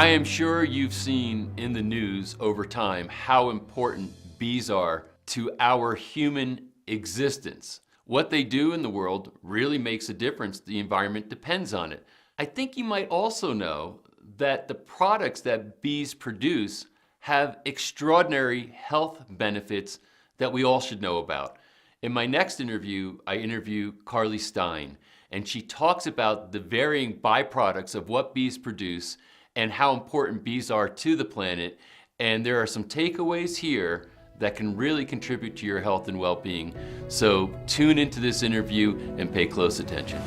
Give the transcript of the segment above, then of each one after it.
I am sure you've seen in the news over time how important bees are to our human existence. What they do in the world really makes a difference. The environment depends on it. I think you might also know that the products that bees produce have extraordinary health benefits that we all should know about. In my next interview, I interview Carli Stein, and she talks about the varying byproducts of what bees produce and how important bees are to the planet. And there are some takeaways here that can really contribute to your health and well-being. So tune into this interview and pay close attention.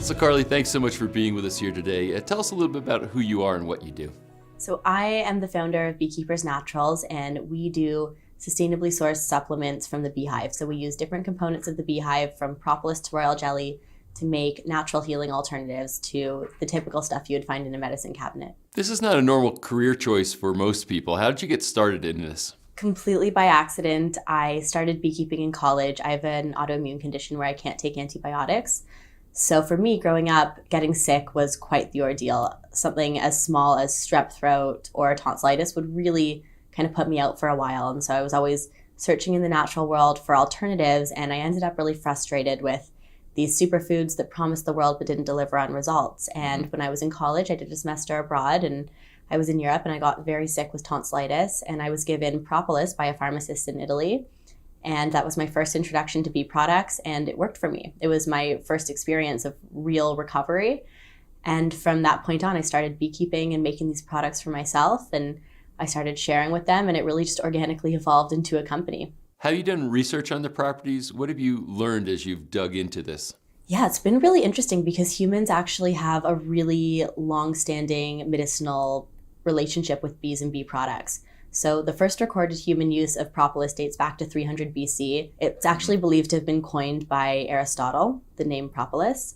So Carli, thanks so much for being with us here today. Tell us a little bit about who you are and what you do. So I am the founder of Beekeeper's Naturals, and we do sustainably sourced supplements from the beehive. So we use different components of the beehive, from propolis to royal jelly, to make natural healing alternatives to the typical stuff you would find in a medicine cabinet. This is not a normal career choice for most people. How did you get started in this? Completely by accident. I started beekeeping in college. I have an autoimmune condition where I can't take antibiotics. So for me, growing up, getting sick was quite the ordeal. Something as small as strep throat or tonsillitis would really kind of put me out for a while. And so I was always searching in the natural world for alternatives, and I ended up really frustrated with these superfoods that promised the world but didn't deliver on results. And when I was in college, I did a semester abroad, and I was in Europe, and I got very sick with tonsillitis, and I was given Propolis by a pharmacist in Italy. And that was my first introduction to bee products, and it worked for me. It was my first experience of real recovery. And from that point on, I started beekeeping and making these products for myself, and I started sharing with them, and it really just organically evolved into a company. Have you done research on the properties? What have you learned as you've dug into this? Yeah, it's been really interesting because humans actually have a really long-standing medicinal relationship with bees and bee products. So the first recorded human use of propolis dates back to 300 BC. It's actually believed to have been coined by Aristotle, the name propolis.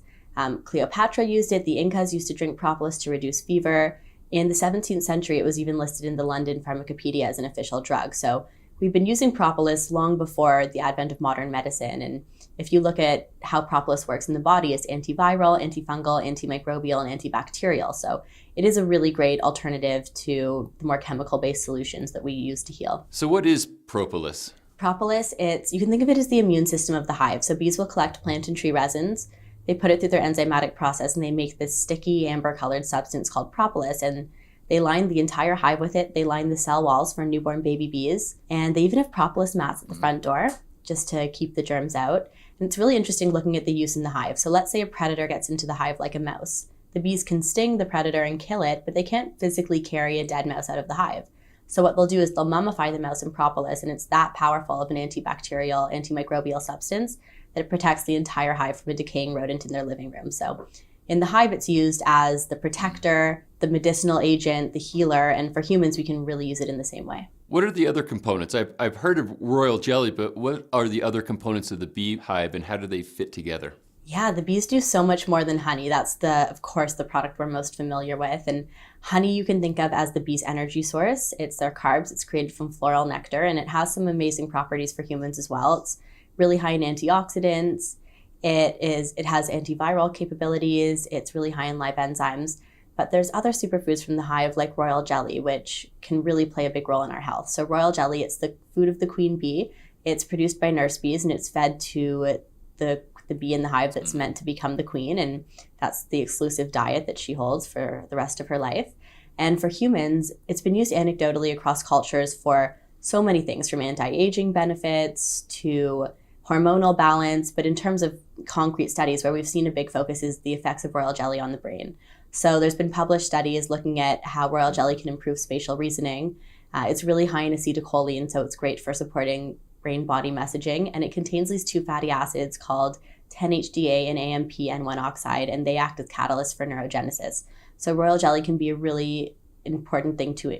Cleopatra used it. The Incas used to drink propolis to reduce fever. In the 17th century, it was even listed in the London Pharmacopoeia as an official drug. So we've been using propolis long before the advent of modern medicine. And if you look at how propolis works in the body, it's antiviral, antifungal, antimicrobial, and antibacterial. So it is a really great alternative to the more chemical-based solutions that we use to heal. So what is propolis? Propolis, you can think of it as the immune system of the hive. So bees will collect plant and tree resins. They put it through their enzymatic process, and they make this sticky amber-colored substance called propolis. And they line the entire hive with it. They line the cell walls for newborn baby bees. And they even have propolis mats at the front door just to keep the germs out. And it's really interesting looking at the use in the hive. So let's say a predator gets into the hive like a mouse. The bees can sting the predator and kill it, but they can't physically carry a dead mouse out of the hive. So what they'll do is they'll mummify the mouse in propolis, and it's that powerful of an antibacterial, antimicrobial substance that it protects the entire hive from a decaying rodent in their living room. So in the hive, it's used as the protector, the medicinal agent, the healer, and for humans, we can really use it in the same way. What are the other components? I've heard of royal jelly, but what are the other components of the beehive, and how do they fit together? Yeah, the bees do so much more than honey. That's of course, the product we're most familiar with. And honey you can think of as the bee's energy source. It's their carbs. It's created from floral nectar, and it has some amazing properties for humans as well. It's really high in antioxidants. It has antiviral capabilities. It's really high in live enzymes. But there's other superfoods from the hive like royal jelly, which can really play a big role in our health. So royal jelly, it's the food of the queen bee. It's produced by nurse bees, and it's fed to the bee in the hive that's meant to become the queen. And that's the exclusive diet that she holds for the rest of her life. And for humans, it's been used anecdotally across cultures for so many things, from anti-aging benefits to hormonal balance. But in terms of concrete studies, where we've seen a big focus is the effects of royal jelly on the brain. So there's been published studies looking at how royal jelly can improve spatial reasoning. It's really high in acetylcholine, so it's great for supporting brain-body messaging. And it contains these two fatty acids called 10-HDA and AMP-N1 oxide, and they act as catalysts for neurogenesis. So royal jelly can be a really important thing to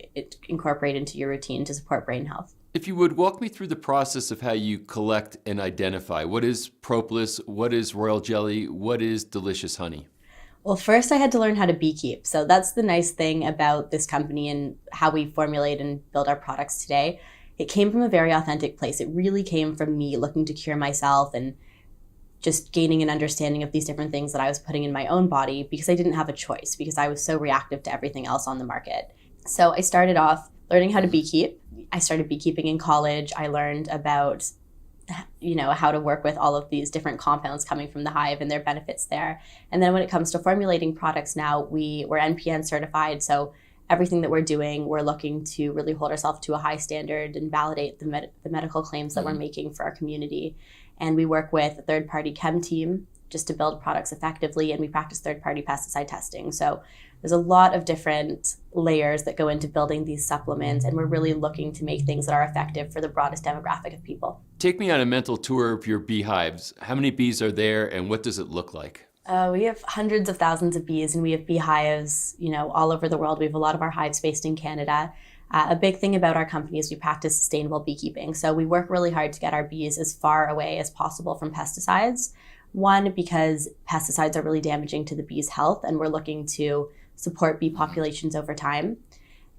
incorporate into your routine to support brain health. If you would, walk me through the process of how you collect and identify. What is propolis? What is royal jelly? What is delicious honey? Well, first I had to learn how to beekeep. So that's the nice thing about this company and how we formulate and build our products today. It came from a very authentic place. It really came from me looking to cure myself and just gaining an understanding of these different things that I was putting in my own body because I didn't have a choice because I was so reactive to everything else on the market. So I started off learning how to beekeep. I started beekeeping in college. I learned about how to work with all of these different compounds coming from the hive and their benefits there. And then when it comes to formulating products now, we're NPN certified. So everything that we're doing, we're looking to really hold ourselves to a high standard and validate the medical claims that we're making for our community. And we work with a third-party chem team just to build products effectively, and we practice third-party pesticide testing. So there's a lot of different layers that go into building these supplements, and we're really looking to make things that are effective for the broadest demographic of people. Take me on a mental tour of your beehives. How many bees are there, and what does it look like? We have hundreds of thousands of bees, and we have beehives, all over the world. We have a lot of our hives based in Canada. A big thing about our company is we practice sustainable beekeeping. So we work really hard to get our bees as far away as possible from pesticides. One, because pesticides are really damaging to the bees' health, and we're looking to support bee populations over time.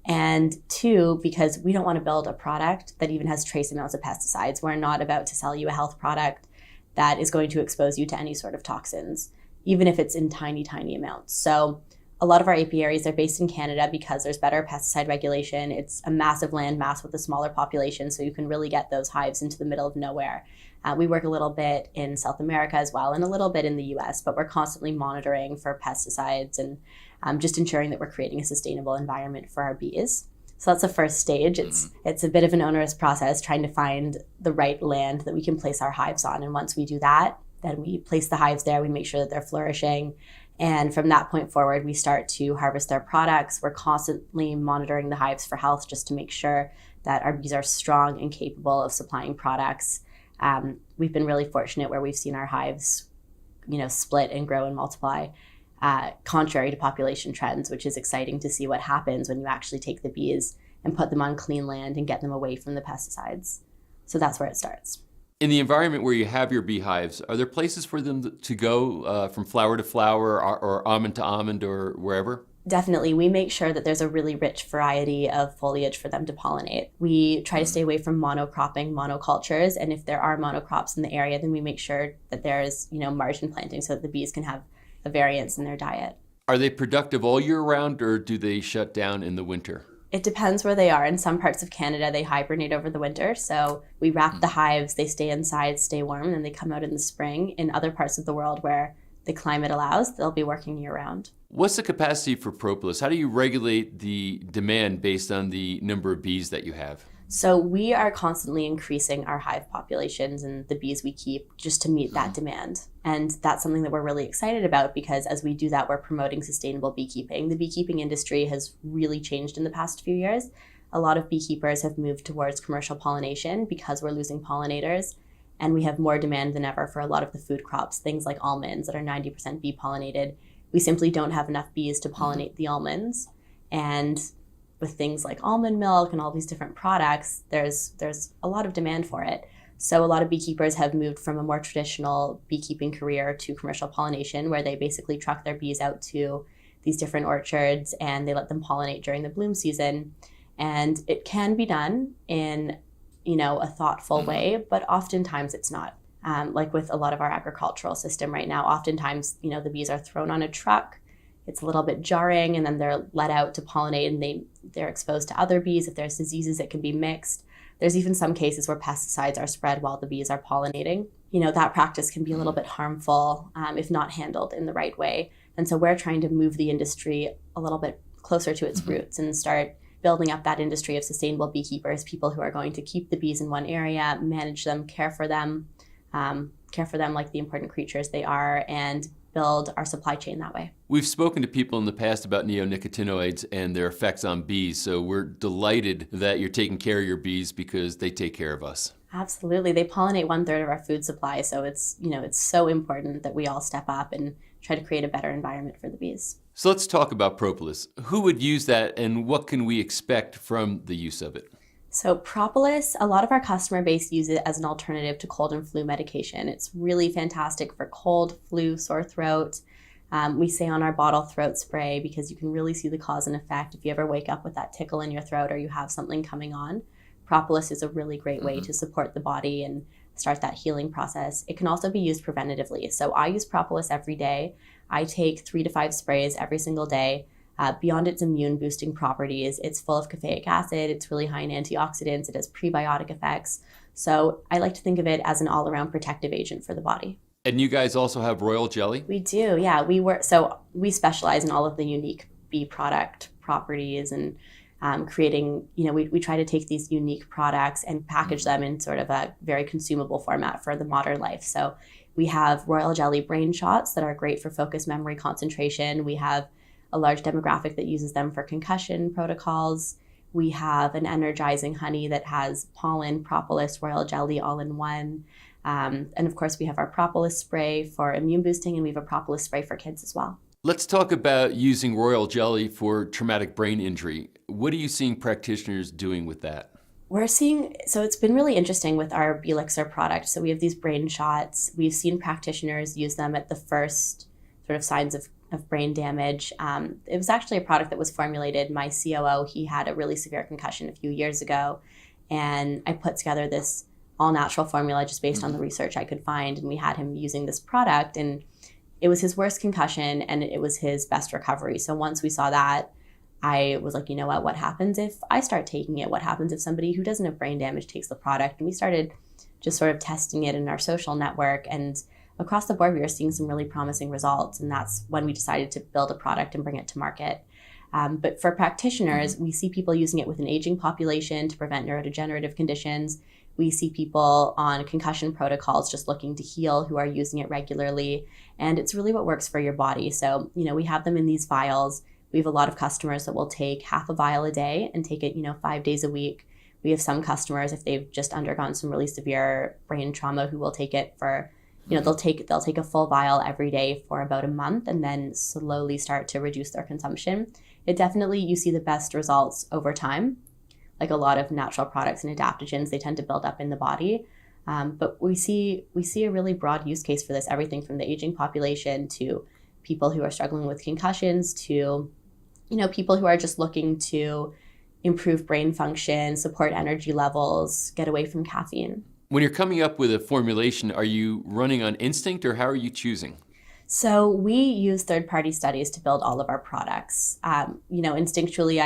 And two, because we don't want to build a product that even has trace amounts of pesticides. We're not about to sell you a health product that is going to expose you to any sort of toxins, even if it's in tiny, tiny amounts. So a lot of our apiaries are based in Canada because there's better pesticide regulation. It's a massive land mass with a smaller population, so you can really get those hives into the middle of nowhere. We work a little bit in South America as well, and a little bit in the US, but we're constantly monitoring for pesticides and just ensuring that we're creating a sustainable environment for our bees. So that's the first stage. It's a bit of an onerous process trying to find the right land that we can place our hives on. And once we do that, then we place the hives there, we make sure that they're flourishing. And from that point forward, we start to harvest their products. We're constantly monitoring the hives for health just to make sure that our bees are strong and capable of supplying products. We've been really fortunate where we've seen our hives, split and grow and multiply, contrary to population trends, which is exciting to see what happens when you actually take the bees and put them on clean land and get them away from the pesticides. So that's where it starts. In the environment where you have your beehives, are there places for them to go from flower to flower or almond to almond or wherever? Definitely. We make sure that there's a really rich variety of foliage for them to pollinate. We try to stay away from monocropping, monocultures, and if there are monocrops in the area, then we make sure that there's, margin planting so that the bees can have a variance in their diet. Are they productive all year round, or do they shut down in the winter? It depends where they are. In some parts of Canada, they hibernate over the winter. So we wrap the hives, they stay inside, stay warm, and then they come out in the spring. In other parts of the world where the climate allows, they'll be working year round. What's the capacity for Propolis? How do you regulate the demand based on the number of bees that you have? So we are constantly increasing our hive populations and the bees we keep just to meet that demand. And that's something that we're really excited about because as we do that, we're promoting sustainable beekeeping. The beekeeping industry has really changed in the past few years. A lot of beekeepers have moved towards commercial pollination because we're losing pollinators. And we have more demand than ever for a lot of the food crops, things like almonds that are 90% bee pollinated. We simply don't have enough bees to pollinate the almonds. And with things like almond milk and all these different products, there's a lot of demand for it. So a lot of beekeepers have moved from a more traditional beekeeping career to commercial pollination, where they basically truck their bees out to these different orchards and they let them pollinate during the bloom season. And it can be done in, a thoughtful way, but oftentimes it's not. Like with a lot of our agricultural system right now, oftentimes, the bees are thrown on a truck. It's a little bit jarring, and then they're let out to pollinate, and they're exposed to other bees. If there's diseases, it can be mixed. There's even some cases where pesticides are spread while the bees are pollinating. That practice can be a little bit harmful if not handled in the right way. And so we're trying to move the industry a little bit closer to its roots and start building up that industry of sustainable beekeepers, people who are going to keep the bees in one area, manage them, care for them like the important creatures they are, and build our supply chain that way. We've spoken to people in the past about neonicotinoids and their effects on bees, so we're delighted that you're taking care of your bees because they take care of us. Absolutely. They pollinate 1/3 of our food supply, so it's so important that we all step up and try to create a better environment for the bees. So let's talk about Propolis. Who would use that, and what can we expect from the use of it? So Propolis, a lot of our customer base use it as an alternative to cold and flu medication. It's really fantastic for cold, flu, sore throat. We say on our bottle throat spray because you can really see the cause and effect if you ever wake up with that tickle in your throat or you have something coming on. Propolis is a really great way to support the body and start that healing process. It can also be used preventatively. So I use Propolis every day. I take 3 to 5 sprays every single day. Beyond its immune boosting properties, it's full of caffeic acid, it's really high in antioxidants, it has prebiotic effects. So I like to think of it as an all-around protective agent for the body. And you guys also have royal jelly? We do, yeah. We specialize in all of the unique bee product properties and creating, we try to take these unique products and package them in sort of a very consumable format for the modern life. So we have royal jelly brain shots that are great for focus, memory, concentration. We have a large demographic that uses them for concussion protocols. We have an energizing honey that has pollen, propolis, royal jelly all in one. And of course, we have our propolis spray for immune boosting, and we have a propolis spray for kids as well. Let's talk about using royal jelly for traumatic brain injury. What are you seeing practitioners doing with that? So it's been really interesting with our Beelixir product. So we have these brain shots. We've seen practitioners use them at the first sort of signs of brain damage. It was actually a product that was formulated. My COO, he had a really severe concussion a few years ago, and I put together this all-natural formula just based on the research I could find, and we had him using this product, and it was his worst concussion, and it was his best recovery. So once we saw that, I was like, you know what happens if I start taking it? What happens if somebody who doesn't have brain damage takes the product? And we started just sort of testing it in our social network, and across the board, we were seeing some really promising results, and that's when we decided to build a product and bring it to market. But for practitioners, we see people using it with an aging population to prevent neurodegenerative conditions. We see people on concussion protocols just looking to heal who are using it regularly, and it's really what works for your body. So, we have them in these vials. We have a lot of customers that will take half a vial a day and take it, 5 days a week. We have some customers, if they've just undergone some really severe brain trauma, who will take it for they'll take a full vial every day for about a month and then slowly start to reduce their consumption. It definitely, you see the best results over time. Like a lot of natural products and adaptogens, they tend to build up in the body. But we see a really broad use case for this, everything from the aging population to people who are struggling with concussions to, people who are just looking to improve brain function, support energy levels, get away from caffeine. When you're coming up with a formulation, are you running on instinct or how are you choosing? So we use third-party studies to build all of our products. Instinctually,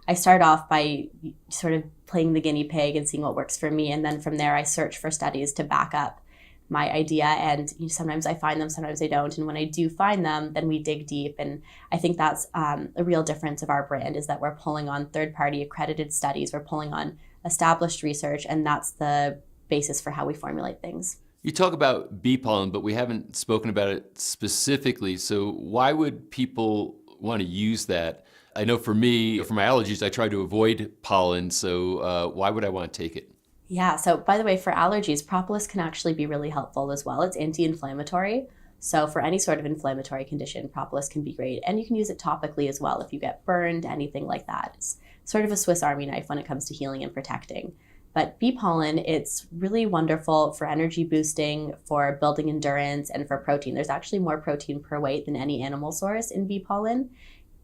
I start off by sort of playing the guinea pig and seeing what works for me. And then from there, I search for studies to back up my idea. And sometimes I find them, sometimes I don't. And when I do find them, then we dig deep. And I think that's a real difference of our brand, is that we're pulling on third-party accredited studies. We're pulling on established research, and that's the basis for how we formulate things. You talk about bee pollen, but we haven't spoken about it specifically. So why would people want to use that? I know for me, for my allergies, I try to avoid pollen. So why would I want to take it? Yeah. So by the way, for allergies, propolis can actually be really helpful as well. It's anti-inflammatory. So for any sort of inflammatory condition, propolis can be great. And you can use it topically as well if you get burned, anything like that. It's sort of a Swiss Army knife when it comes to healing and protecting. But bee pollen, it's really wonderful for energy boosting, for building endurance, and for protein. There's actually more protein per weight than any animal source in bee pollen.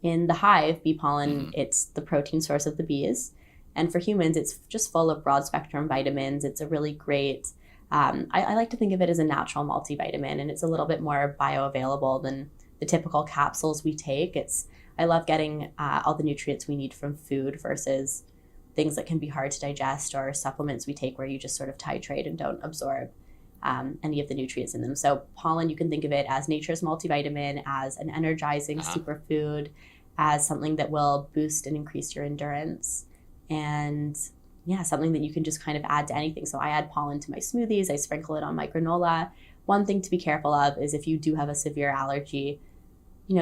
In the hive, bee pollen, it's the protein source of the bees. And for humans, it's just full of broad spectrum vitamins. It's a really great, I like to think of it as a natural multivitamin, and it's a little bit more bioavailable than the typical capsules we take. I love getting all the nutrients we need from food versus things that can be hard to digest, or supplements we take where you just sort of titrate and don't absorb any of the nutrients in them. So pollen, you can think of it as nature's multivitamin, as an energizing superfood, as something that will boost and increase your endurance. And yeah, something that you can just kind of add to anything. So I add pollen to my smoothies. I sprinkle it on my granola. One thing to be careful of is if you do have a severe allergy,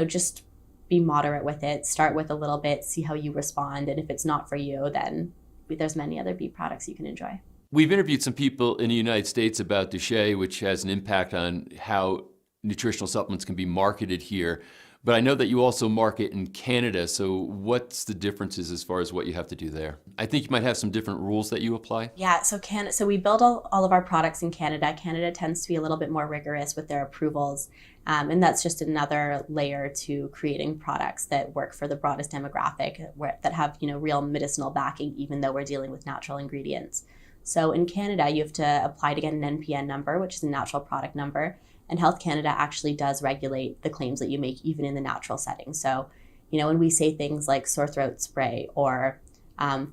just be moderate with it. Start with a little bit, see how you respond. And if it's not for you, then there's many other bee products you can enjoy. We've interviewed some people in the United States about Duchenne, which has an impact on how nutritional supplements can be marketed here. But I know that you also market in Canada. So what's the differences as far as what you have to do there? I think you might have some different rules that you apply. Yeah, so we build all of our products in Canada. Canada tends to be a little bit more rigorous with their approvals. And that's just another layer to creating products that work for the broadest demographic, that have real medicinal backing, even though we're dealing with natural ingredients. So in Canada, you have to apply to get an NPN number, which is a natural product number. And Health Canada actually does regulate the claims that you make even in the natural setting. So, when we say things like sore throat spray or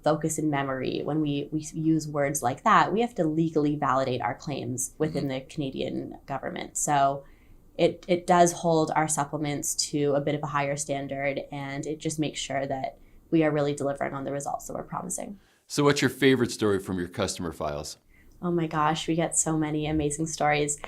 focus in memory, when we use words like that, we have to legally validate our claims within the Canadian government. So it does hold our supplements to a bit of a higher standard, and it just makes sure that we are really delivering on the results that we're promising. So what's your favorite story from your customer files? Oh my gosh, we get so many amazing stories.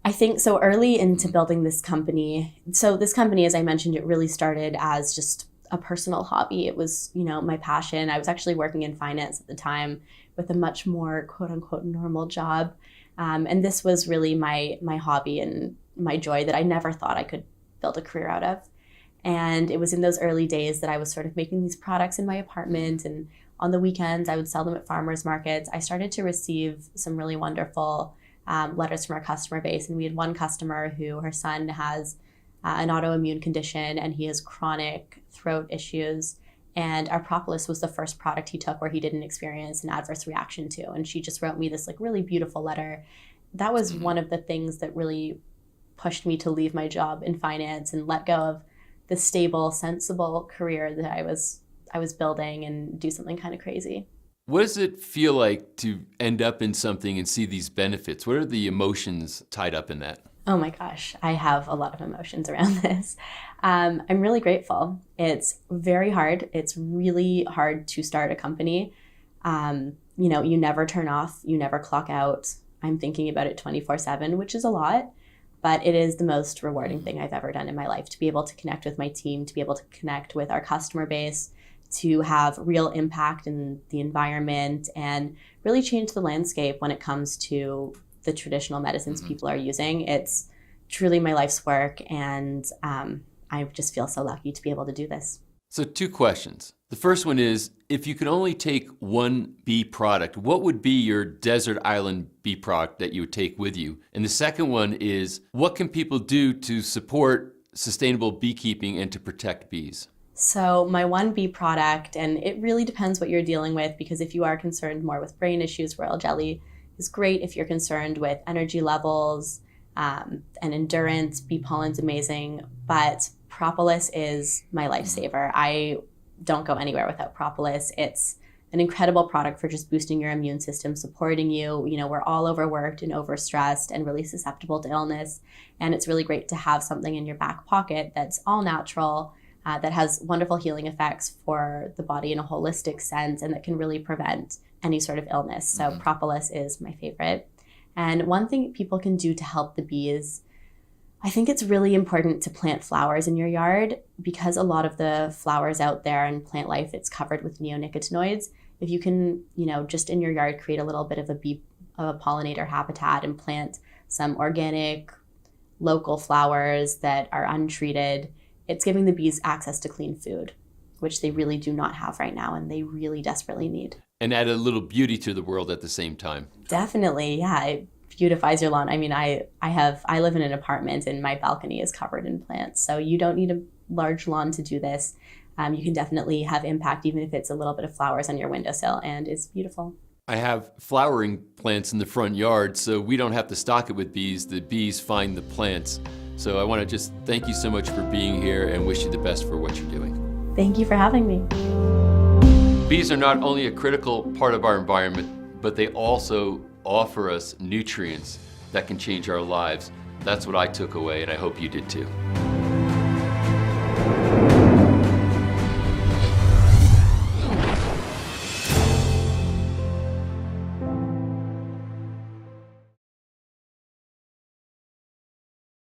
I think so early into building this company. So this company, as I mentioned, it really started as just a personal hobby. It was, my passion. I was actually working in finance at the time with a much more quote unquote normal job. And this was really my hobby and my joy that I never thought I could build a career out of. And it was in those early days that I was sort of making these products in my apartment, and on the weekends I would sell them at farmers markets. I started to receive some really wonderful letters from our customer base. And we had one customer who, her son has an autoimmune condition and he has chronic throat issues. And our Propolis was the first product he took where he didn't experience an adverse reaction to. And she just wrote me this really beautiful letter. That was one of the things that really pushed me to leave my job in finance and let go of the stable, sensible career that I was building and do something kind of crazy. What does it feel like to end up in something and see these benefits? What are the emotions tied up in that? Oh my gosh, I have a lot of emotions around this. I'm really grateful. It's very hard. It's really hard to start a company. You never turn off, you never clock out. I'm thinking about it 24/7, which is a lot, but it is the most rewarding thing I've ever done in my life, to be able to connect with my team, to be able to connect with our customer base, to have real impact in the environment and really change the landscape when it comes to the traditional medicines people are using. It's truly my life's work, and I just feel so lucky to be able to do this. So 2 questions. The first one is, if you could only take one bee product, what would be your desert island bee product that you would take with you? And the second one is, what can people do to support sustainable beekeeping and to protect bees? So my one bee product, and it really depends what you're dealing with, because if you are concerned more with brain issues, royal jelly is great. If you're concerned with energy levels and endurance, bee pollen's amazing, but Propolis is my lifesaver. I don't go anywhere without Propolis. It's an incredible product for just boosting your immune system, supporting you. We're all overworked and overstressed and really susceptible to illness. And it's really great to have something in your back pocket that's all natural, that has wonderful healing effects for the body in a holistic sense, and that can really prevent any sort of illness. So Propolis is my favorite. And one thing people can do to help the bees, I think it's really important to plant flowers in your yard, because a lot of the flowers out there in plant life, it's covered with neonicotinoids. If you can, just in your yard, create a little bit of a pollinator habitat and plant some organic, local flowers that are untreated, it's giving the bees access to clean food, which they really do not have right now and they really desperately need. And add a little beauty to the world at the same time. Definitely, yeah. It beautifies your lawn. I mean, I live in an apartment and my balcony is covered in plants. So you don't need a large lawn to do this. You can definitely have impact even if it's a little bit of flowers on your windowsill, and it's beautiful. I have flowering plants in the front yard, so we don't have to stock it with bees. The bees find the plants. So I want to just thank you so much for being here and wish you the best for what you're doing. Thank you for having me. Bees are not only a critical part of our environment, but they also offer us nutrients that can change our lives. That's what I took away, and I hope you did too.